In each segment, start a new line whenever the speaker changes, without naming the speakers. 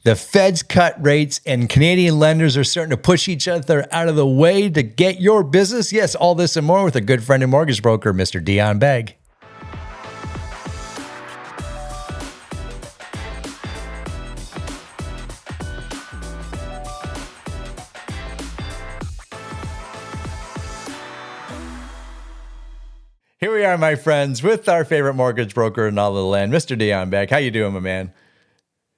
The Fed's cut rates and Canadian lenders are starting to push each other out of the way to get your business. Yes, all this and more with a good friend and mortgage broker, Mr. Dion Beg. Here we are, my friends, with our favorite mortgage broker in all of the land, Mr. Dion Beg. How you doing, my man?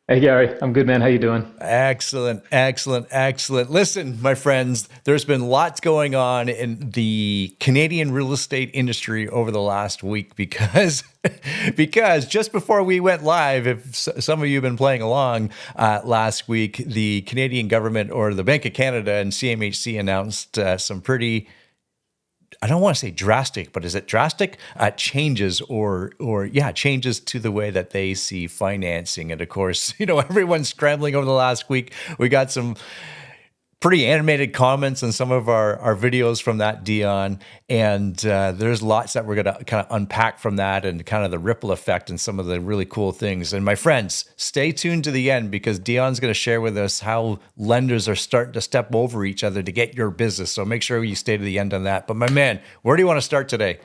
Hey Gary, I'm good, man. How you doing?
Excellent, excellent, excellent. Listen, my friends, there's been lots going on in the Canadian real estate industry over the last week because because just before we went live, if some of you have been playing along last week, the Canadian government or the Bank of Canada and CMHC announced some pretty, I don't want to say drastic, but is it drastic? Changes changes to the way that they see financing. And of course, everyone's scrambling over the last week. We got some pretty animated comments on some of our videos from that, Dion. And there's lots that we're going to kind of unpack from that and kind of the ripple effect and some of the really cool things. And my friends, stay tuned to the end because Dion's going to share with us how lenders are starting to step over each other to get your business. So make sure you stay to the end on that. But my man, where do you want to start today?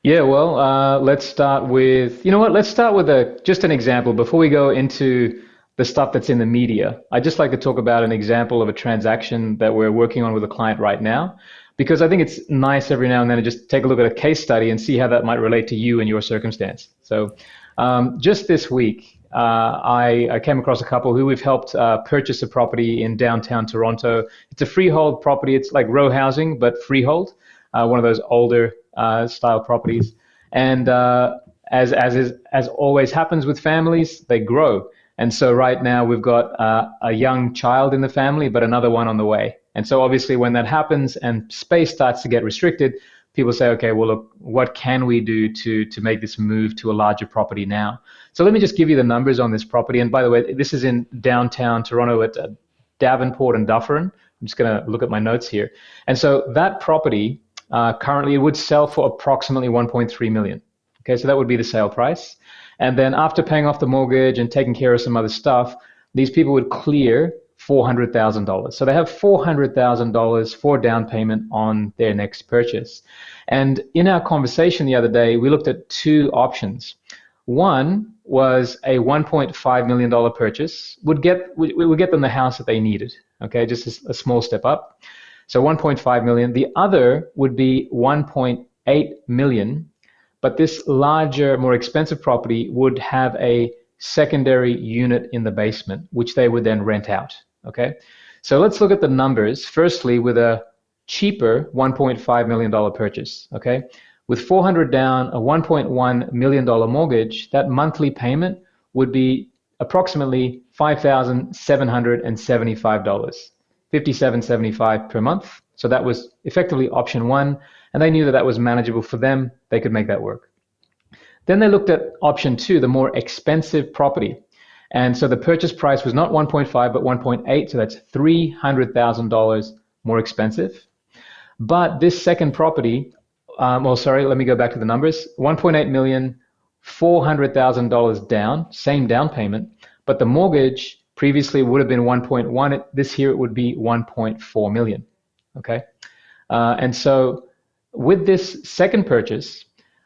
Yeah, well, let's start with, let's start with just an example before we go into the stuff that's in the media. I'd just like to talk about an example of a transaction that we're working on with a client right now, because I think it's nice every now and then to just take a look at a case study and see how that might relate to you and your circumstance. So just this week, I came across a couple who we've helped purchase a property in downtown Toronto. It's a freehold property. It's like row housing, but freehold, one of those older style properties. And as always happens with families, they grow. And so right now we've got a young child in the family, but another one on the way. And so obviously when that happens and space starts to get restricted, people say, okay, well, look, what can we do to make this move to a larger property now? So let me just give you the numbers on this property. And by the way, this is in downtown Toronto at Davenport and Dufferin. I'm just going to look at my notes here. And so that property currently it would sell for approximately 1.3 million. Okay, so that would be the sale price. And then after paying off the mortgage and taking care of some other stuff, these people would clear $400,000. So they have $400,000 for down payment on their next purchase. And in our conversation the other day, we looked at two options. One was a $1.5 million purchase would get them the house that they needed. Okay, just a small step up. So 1.5 million. The other would be 1.8 million. But this larger, more expensive property would have a secondary unit in the basement, which they would then rent out. Okay, so let's look at the numbers. Firstly, with a cheaper $1.5 million purchase. Okay, with 400 down, a $1.1 million mortgage, that monthly payment would be approximately $5,775, $57.75 per month. So that was effectively option one. And they knew that that was manageable for them. They could make that work. Then they looked at option two, the more expensive property. And so the purchase price was not 1.5, but 1.8. So that's $300,000 more expensive. But this second property, let me go back to the numbers. 1.8 million, $400,000 down, same down payment. But the mortgage previously would have been 1.1. This year it would be 1.4 million. Okay. And so with this second purchase,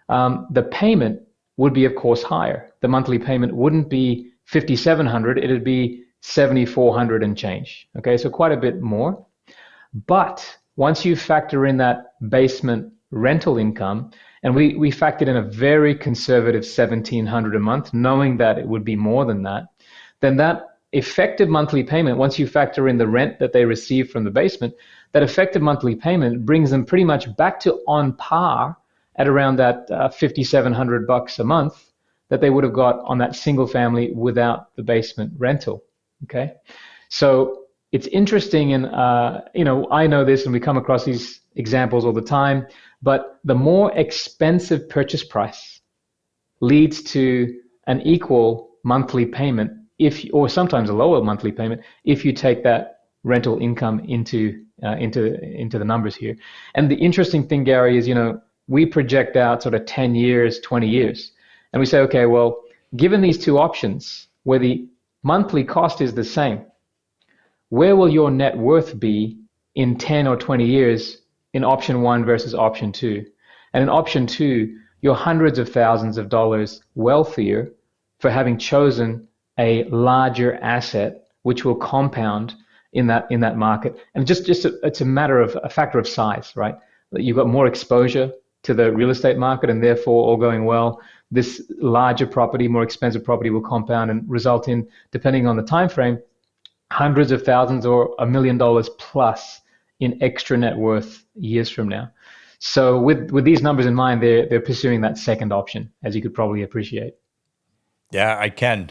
the payment would be, of course, higher. The monthly payment wouldn't be $5,700, it'd be $7,400 and change. Okay, so quite a bit more. But once you factor in that basement rental income, and we factored in a very conservative $1,700 a month, knowing that it would be more than that, then that effective monthly payment, once you factor in the rent that they receive from the basement, that effective monthly payment brings them pretty much back to on par at around that $5,700 a month that they would have got on that single family without the basement rental. Okay, so it's interesting, and I know this, and we come across these examples all the time. But the more expensive purchase price leads to an equal monthly payment, or sometimes a lower monthly payment, if you take that rental income into the numbers here. And the interesting thing, Gary, is we project out sort of 10 years, 20 years, and we say, okay, well, given these two options, where the monthly cost is the same. Where will your net worth be in 10 or 20 years in option one versus option two? And in option two, you're hundreds of thousands of dollars wealthier for having chosen a larger asset, which will compound in that market. And it's a matter of a factor of size, right? You've got more exposure to the real estate market, and therefore, all going well, this larger property, more expensive property will compound and result in, depending on the time frame, hundreds of thousands or $1 million plus in extra net worth years from now. So with these numbers in mind, they're pursuing that second option, as you could probably appreciate.
Yeah, I can.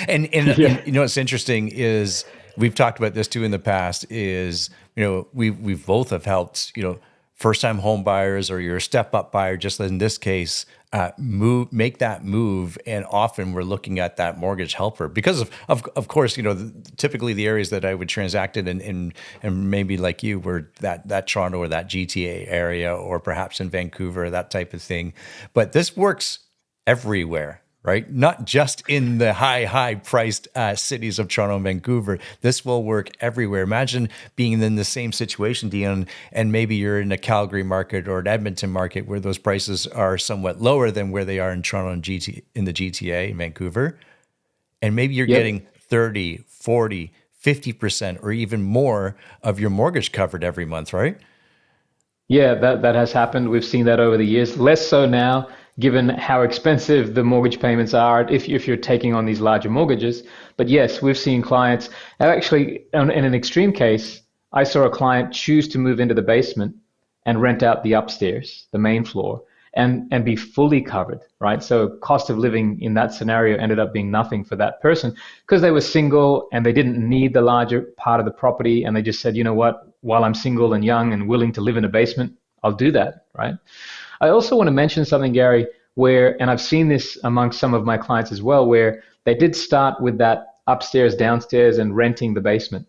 And
Yeah.
you know what's interesting is we've talked about this too in the past is, we've both have helped, first time home buyers or you're a step up buyer, just in this case, make that move. And often we're looking at that mortgage helper because of course, typically the areas that I would transact in and maybe like you were that Toronto or that GTA area, or perhaps in Vancouver, that type of thing. But this works everywhere, right? Not just in the high priced cities of Toronto and Vancouver. This will work everywhere. Imagine being in the same situation, Dion, and maybe you're in a Calgary market or an Edmonton market where those prices are somewhat lower than where they are in Toronto and in the GTA in Vancouver. And maybe you're
Yep.
getting 30, 40, 50%, or even more of your mortgage covered every month, right?
Yeah, that has happened. We've seen that over the years. Less so now, given how expensive the mortgage payments are if you're taking on these larger mortgages. But yes, we've seen clients. And actually, in an extreme case, I saw a client choose to move into the basement and rent out the upstairs, the main floor, and be fully covered, right? So cost of living in that scenario ended up being nothing for that person because they were single and they didn't need the larger part of the property, and they just said, you know what, while I'm single and young and willing to live in a basement, I'll do that, right? I also want to mention something, Gary, where, and I've seen this amongst some of my clients as well, where they did start with that upstairs, downstairs, and renting the basement.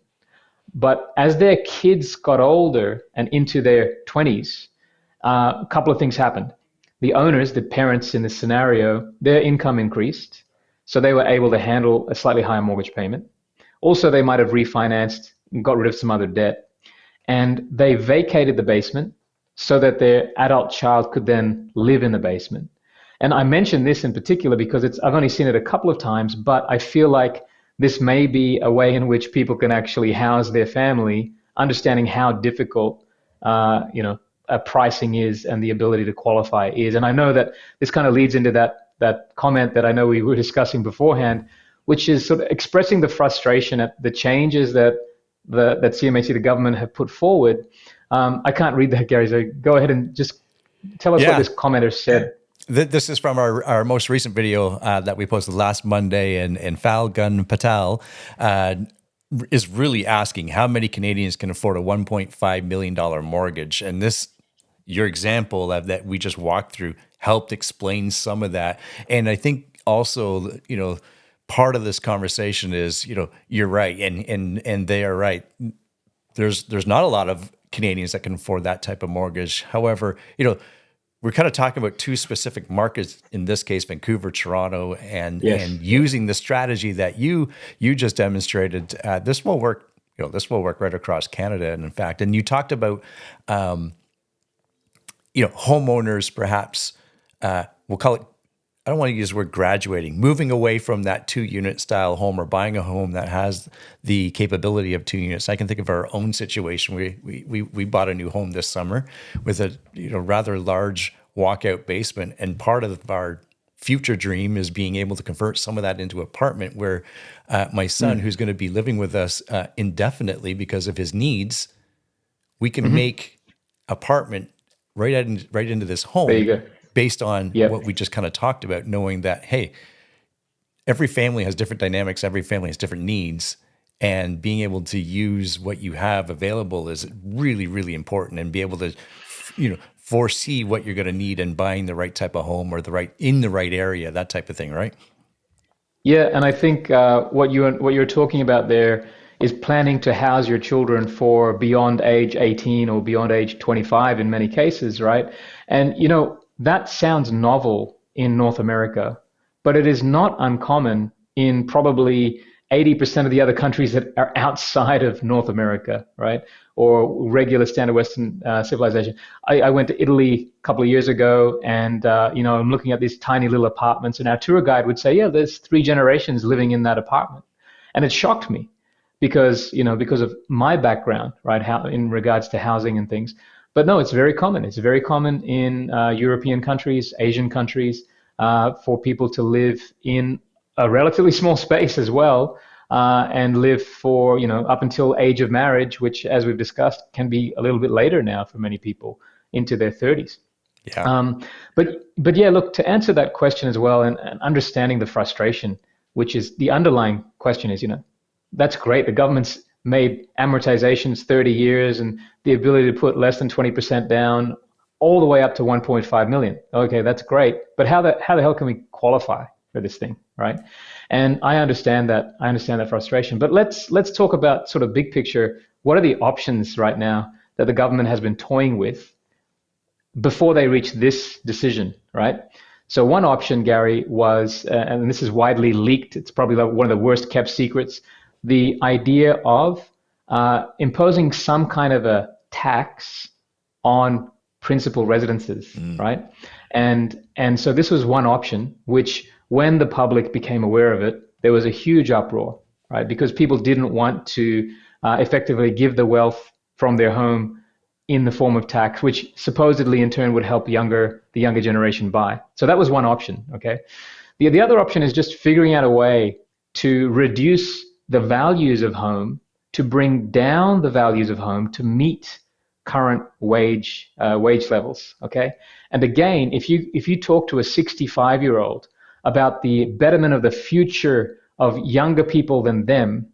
But as their kids got older and into their 20s, a couple of things happened. The owners, the parents in this scenario, their income increased, so they were able to handle a slightly higher mortgage payment. Also, they might have refinanced and got rid of some other debt, and they vacated the basement so that their adult child could then live in the basement. And I mention this in particular because I've only seen it a couple of times, but I feel like this may be a way in which people can actually house their family, understanding how difficult, pricing is and the ability to qualify is. And I know that this kind of leads into that comment that I know we were discussing beforehand, which is sort of expressing the frustration at the changes that CMHC, the government, have put forward. I can't read that, Gary, so go ahead and just tell us what
Yeah.
this commenter said.
This is from our most recent video that we posted last Monday, and Falgun Patel is really asking how many Canadians can afford a $1.5 million mortgage. And this, your example of that we just walked through, helped explain some of that. And I think also, part of this conversation is, you're right, and they are right. There's not a lot of Canadians that can afford that type of mortgage. However, we're kind of talking about two specific markets, in this case, Vancouver, Toronto, and
Yes.
using the strategy that you just demonstrated. This will work. This will work right across Canada, and in fact, and you talked about homeowners, perhaps we'll call it. I don't want to use the word graduating, moving away from that 2-unit style home or buying a home that has the capability of 2 units. I can think of our own situation. We bought a new home this summer with a rather large walkout basement, and part of our future dream is being able to convert some of that into apartment where my son, who's going to be living with us indefinitely because of his needs, we can
Mm-hmm.
make apartment right into this
There
home
you go.
based on what
Yep.
we just kind of talked about, knowing that, hey, every family has different dynamics, every family has different needs, and being able to use what you have available is really, really important, and be able to, foresee what you're going to need and buying the right type of home or in the right area, that type of thing, right?
Yeah, and I think what you're talking about there is planning to house your children for beyond age 18 or beyond age 25 in many cases, right? And that sounds novel in North America, but it is not uncommon in probably 80% of the other countries that are outside of North America, right? Or regular standard Western civilization. I went to Italy a couple of years ago, and I'm looking at these tiny little apartments, and our tour guide would say, "Yeah, there's three generations living in that apartment," and it shocked me because of my background, right? How in regards to housing and things. But no, it's very common. It's very common in European countries, Asian countries, for people to live in a relatively small space as well, and live for up until age of marriage, which, as we've discussed, can be a little bit later now for many people into their 30s.
Yeah.
Um, but yeah, look, to answer that question as well, and understanding the frustration, which is the underlying question is, that's great. The government's made amortizations 30 years and the ability to put less than 20% down all the way up to 1.5 million. Okay, that's great. But how the hell can we qualify for this thing, right? And I understand that. I understand that frustration. But let's talk about sort of big picture. What are the options right now that the government has been toying with before they reach this decision, right? So one option, Gary, was, and this is widely leaked, it's probably one of the worst kept secrets, the idea of imposing some kind of a tax on principal residences,
Mm.
right? And so this was one option, which when the public became aware of it, there was a huge uproar, right? Because people didn't want to effectively give the wealth from their home in the form of tax, which supposedly in turn would help the younger generation buy. So that was one option. Okay. The other option is just figuring out a way to reduce the values of home, to bring down the values of home to meet current wage levels. Okay. And again, if you talk to a 65-year-old about the betterment of the future of younger people than them,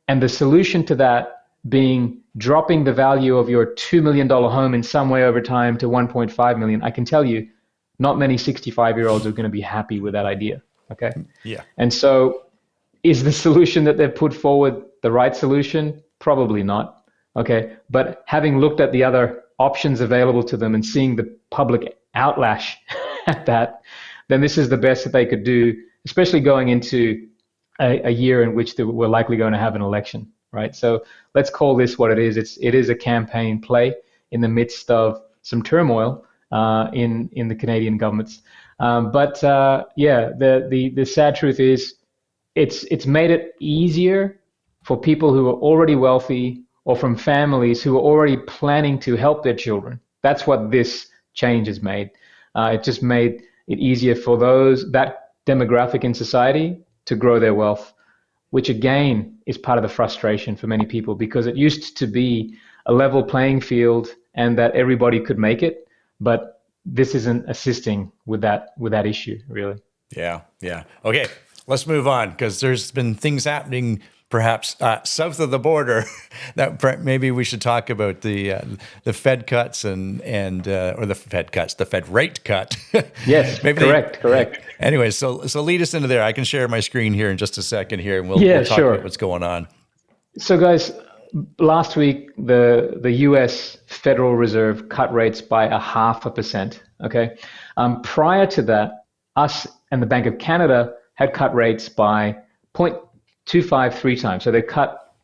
and the solution to that being dropping the value of your $2 million home in some way over time to 1.5 million, I can tell you not many 65-year-olds are going to be happy with that idea. Okay.
Yeah.
And so is the solution that they've put forward the right solution? Probably not. Okay. But having looked at the other options available to them and seeing the public outlash at that, then this is the best that they could do, especially going into a year in which we're likely going to have an election, right? So let's call this what it is. It is a campaign play in the midst of some turmoil in the Canadian governments. But yeah, the sad truth is it's made it easier for people who are already wealthy or from families who are already planning to help their children. That's what this change has made. It just made it easier for that demographic in society to grow their wealth, which again is part of the frustration for many people because it used to be a level playing field and that everybody could make it, but this isn't assisting with that issue really.
Yeah. Yeah. Okay. Let's move on because there's been things happening perhaps south of the border that maybe we should talk about the Fed cuts and or the Fed cuts, the Fed rate cut.
Yes,
maybe
correct.
Anyway, so lead us into there. I can share my screen here in just a second here, and we'll
Yeah,
talk about
sure.
what's going on.
So guys, last week the US Federal Reserve cut rates by 0.5%. Okay, prior to that, us and the Bank of Canada had cut rates by 0.253 times. So they cut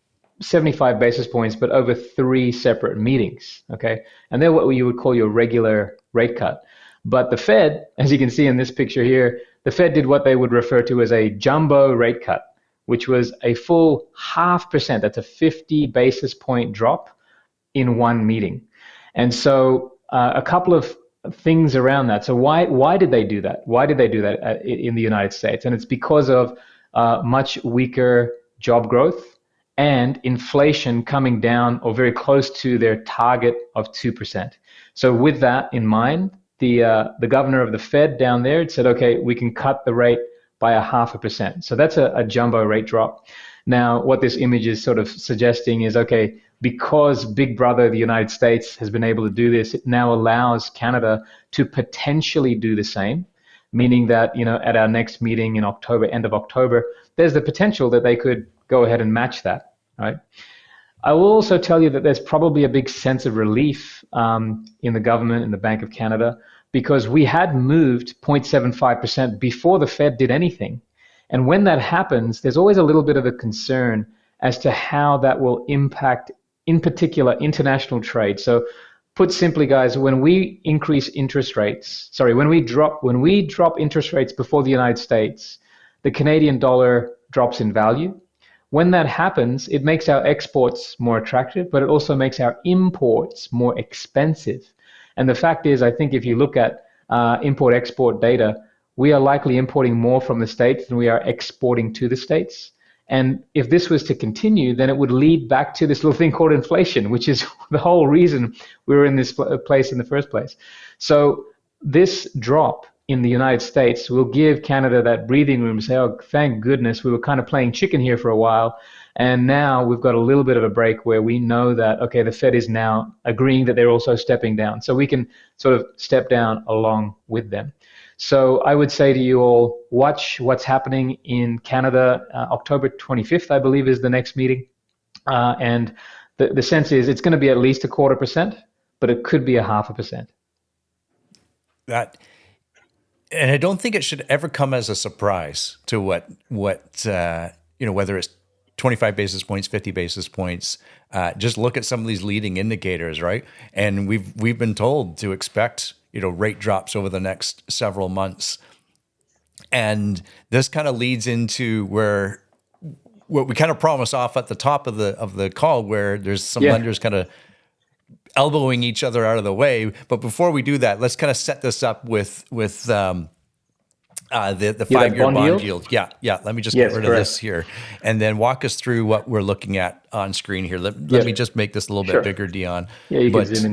75 basis points, but over three separate meetings. Okay, and they're what you would call your regular rate cut. But the Fed, as you can see in this picture here, the Fed did what they would refer to as a jumbo rate cut, which was a full 0.5%. That's a 50 basis point drop in one meeting. And so a couple of things around that. So why did they do that? Why did they do that in the United States? And it's because of much weaker job growth and inflation coming down or very close to their target of 2%. So with that in mind, the governor of the Fed down there said, okay, we can cut the rate by 0.5%. So that's a jumbo rate drop. Now, what this image is sort of suggesting is, okay, because Big Brother, the United States, has been able to do this, it now allows Canada to potentially do the same, meaning that, at our next meeting in October, end of October, there's the potential that they could go ahead and match that, right? I will also tell you that there's probably a big sense of relief in the government, in the Bank of Canada, because we had moved 0.75% before the Fed did anything. And when that happens, there's always a little bit of a concern as to how that will impact, in particular, international trade. So, put simply, guys, when we increase interest rates, sorry, when we drop interest rates before the United States, the Canadian dollar drops in value. When that happens, it makes our exports more attractive, but it also makes our imports more expensive. And the fact is, I think if you look at import export data, we are likely importing more from the States than we are exporting to the States. And if this was to continue, then it would lead back to this little thing called inflation, which is the whole reason we were in this place in the first place. So this drop in the United States will give Canada that breathing room to say, oh, thank goodness we were kind of playing chicken here for a while. And now we've got a little bit of a break where we know that, okay, the Fed is now agreeing that they're also stepping down. So we can sort of step down along with them. So I would say to you all, watch what's happening in Canada. October 25th, I believe, is the next meeting. And the sense is it's going to be at least 0.25%, but it could be 0.5%.
That, and I don't think it should ever come as a surprise to whether it's 25 basis points, 50 basis points. Just look at some of these leading indicators, right? And we've been told to expect rate drops over the next several months, and this kind of leads into where what we kind of promised off at the top of the call, where there's some
Yeah,
lenders kind of elbowing each other out of the way. But before we do that, let's kind of set this up with the
yeah, that
5-year
bond
bond
yield.
yield. Yeah, yeah. Let me just get
Yes,
rid of
correct.
this here, and then walk us through what we're looking at on screen here. Let me
Yep,
just make this a little bit
sure.
bigger, Dion.
Yeah, you can zoom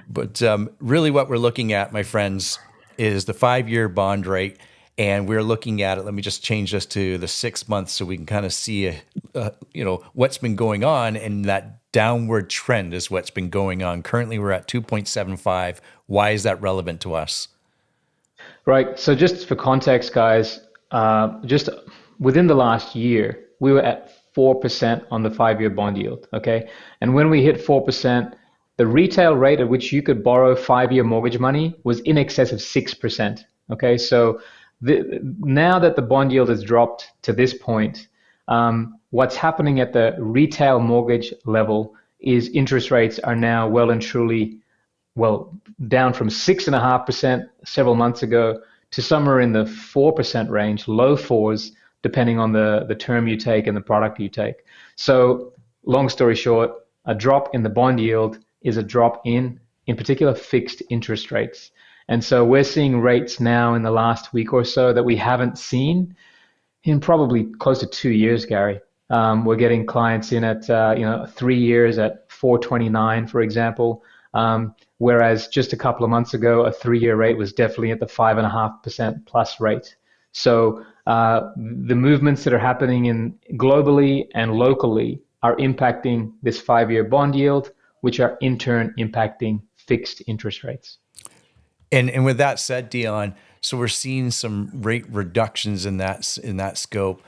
But
in there.
really, what we're looking at, my friends, is the 5-year bond rate, and we're looking at it. Let me just change this to the 6 months so we can kind of see, what's been going on, and that downward trend is what's been going on. Currently, we're at 2.75. Why is that relevant to us?
Right. So just for context, guys, just within the last year, we were at 4% on the 5-year bond yield. Okay. And when we hit 4%, the retail rate at which you could borrow 5-year mortgage money was in excess of 6%. Okay. So now that the bond yield has dropped to this point, what's happening at the retail mortgage level is interest rates are now well and truly well, down from 6.5% several months ago to somewhere in the 4% range, low fours, depending on the term you take and the product you take. So, long story short, a drop in the bond yield is a drop in particular, fixed interest rates. And so we're seeing rates now in the last week or so that we haven't seen in probably close to 2 years, Gary. We're getting clients in at 3 years at 4.29, for example. Whereas just a couple of months ago, a 3-year rate was definitely at the 5.5% plus rate. So the movements that are happening in globally and locally are impacting this 5-year bond yield, which are in turn impacting fixed interest rates.
And with that said, Dion, so we're seeing some rate reductions in that scope.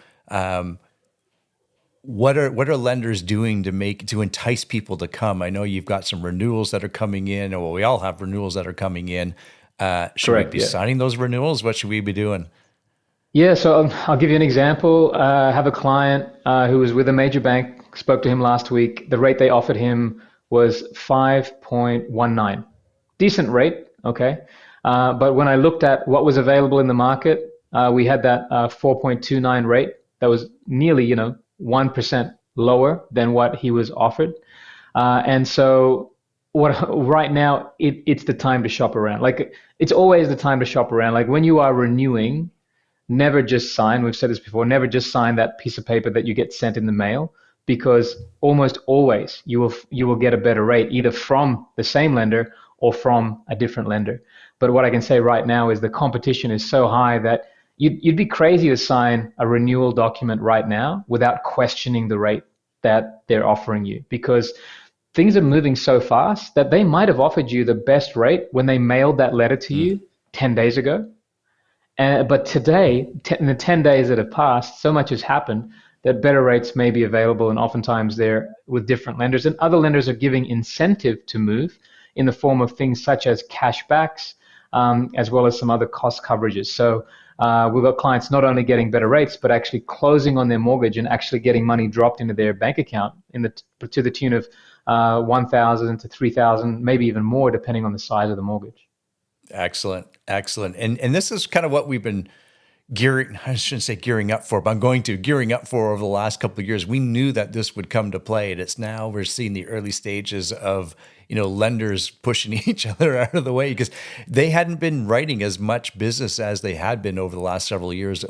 What are lenders doing to entice people to come? I know you've got some renewals that are coming in, or well, we all have renewals that are coming in. Should we
Correct.
be
Yeah.
signing those renewals? What should we be doing?
Yeah, so I'll give you an example. I have a client who was with a major bank, spoke to him last week. The rate they offered him was 5.19. Decent rate, okay. But when I looked at what was available in the market, we had that 4.29 rate that was nearly, 1% lower than what he was offered. And so what right now it's the time to shop around. Like it's always the time to shop around. Like when you are renewing, never just sign. We've said this before. Never just sign that piece of paper that you get sent in the mail, because almost always you will get a better rate either from the same lender or from a different lender. But what I can say right now is the competition is so high that you'd be crazy to sign a renewal document right now without questioning the rate that they're offering you, because things are moving so fast that they might have offered you the best rate when they mailed that letter to
Mm.
you 10 days ago. But today, in the 10 days that have passed, so much has happened that better rates may be available, and oftentimes they're with different lenders. And other lenders are giving incentive to move in the form of things such as cashbacks, as well as some other cost coverages. So we've got clients not only getting better rates, but actually closing on their mortgage and actually getting money dropped into their bank account to the tune of 1,000 to 3,000, maybe even more, depending on the size of the mortgage.
Excellent, excellent. And this is kind of what we've been gearing, I shouldn't say gearing up for, but I'm going to gearing up for over the last couple of years. We knew that this would come to play, and it's now we're seeing the early stages of, lenders pushing each other out of the way because they hadn't been writing as much business as they had been over the last several years,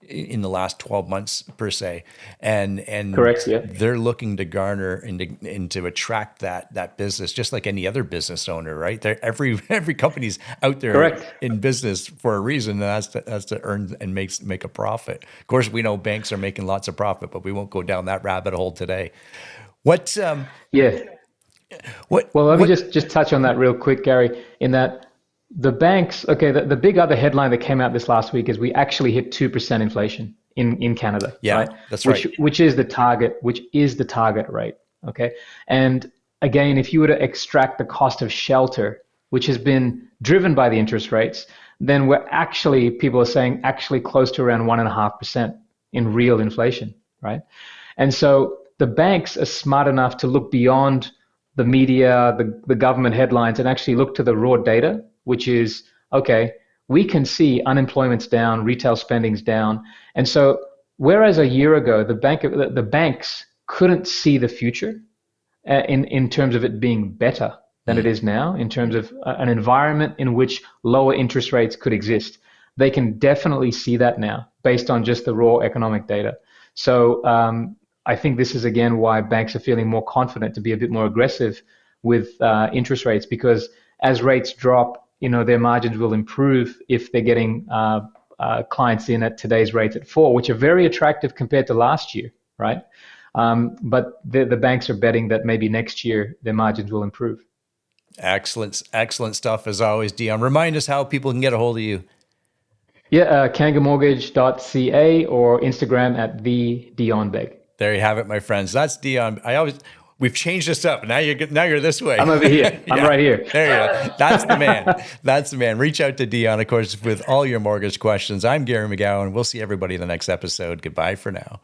in the last 12 months per se, and
Correct. Yeah.
they're looking to garner and to attract that business, just like any other business owner, right? Every company's out there
Correct.
in business for a reason, and that's to earn and make a profit. Of course, we know banks are making lots of profit, but we won't go down that rabbit hole today. What
Yeah.
what
Well, let me
what?
just touch on that real quick, Gary, in that the banks, okay, the big other headline that came out this last week is we actually hit 2% inflation in Canada,
Yeah,
right?
that's
Which
right.
which is the target rate, okay? And again, if you were to extract the cost of shelter, which has been driven by the interest rates, then people are saying actually close to around 1.5% in real inflation, right? And so the banks are smart enough to look beyond the media, the government headlines, and actually look to the raw data, which is, okay, we can see unemployment's down, retail spending's down. And so whereas a year ago, the banks couldn't see the future, in terms of it being better than it
Mm,
is now, in terms of an environment in which lower interest rates could exist. They can definitely see that now based on just the raw economic data. So I think this is again why banks are feeling more confident to be a bit more aggressive with interest rates, because as rates drop, their margins will improve if they're getting clients in at today's rates at 4, which are very attractive compared to last year, right? But the banks are betting that maybe next year their margins will improve.
excellent, excellent stuff as always, Dion. Remind us how people can get a hold of you.
Yeah, kangamortgage.ca or Instagram at the Dion Beg.
There you have it, my friends. That's Dion. We've changed this up. Now you're this way.
I'm over here. I'm
Yeah.
right here.
There you go. That's the man. That's the man. Reach out to Dion, of course, with all your mortgage questions. I'm Gary McGowan. We'll see everybody in the next episode. Goodbye for now.